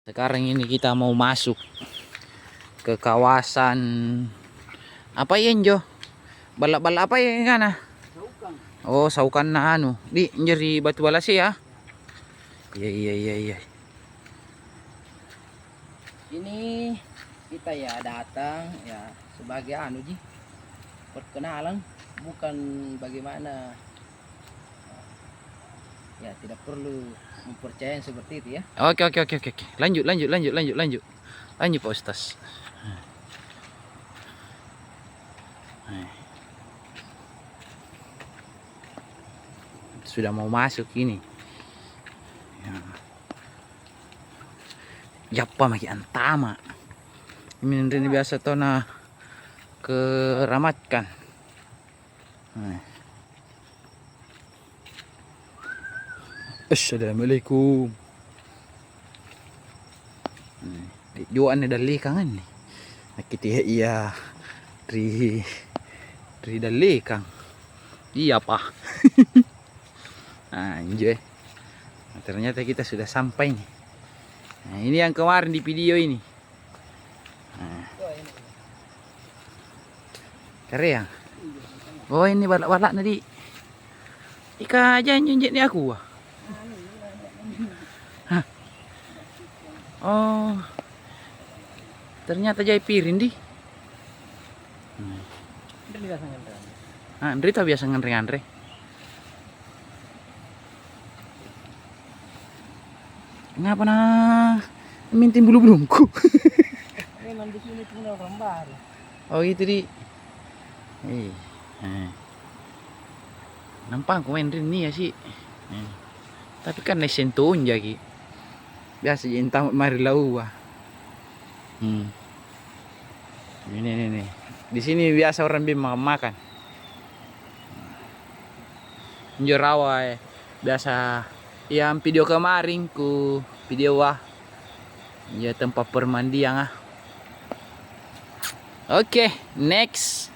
Sekarang ini kita mau masuk ke kawasan apa yan Jo? Balak-balak apa yan kana? Saukang. Oh, saukan na ano. Di njeri batu balasi ya. Iya. Ini kita ya datang ya sebagai perkenalan, bukan bagaimana ya, tidak perlu mempercayai seperti itu ya. Oke. Lanjut. Lanjut Pak Ustaz. Sudah mau masuk ini. Japa maki antama. Ini biasa to na keramatkan. Assalamualaikum. Juan dali kangan ni. Nakiti iya dari dali kang. Iya pak. Anjay. Ternyata kita sudah sampai nih. Nah, ini yang kemarin di video ini. Keren. Oh ini balak-balak nadi. Ika aja nyenjet ni aku. Hah. Oh. Ternyata jai piring di. Andre tak biasa ngantre-ngantre. Ngapa na mintin bulu-bulungku? Memang di sini punya orang baru. Oh gitu di. Nampak aku main rini ya sih. Tapi kan lesenton jagi. Biasa entah mari lau. Ini. Di sini biasa orang makan. Rawa biasa yang video kemarin ku video ya tempat permandian Oke, next.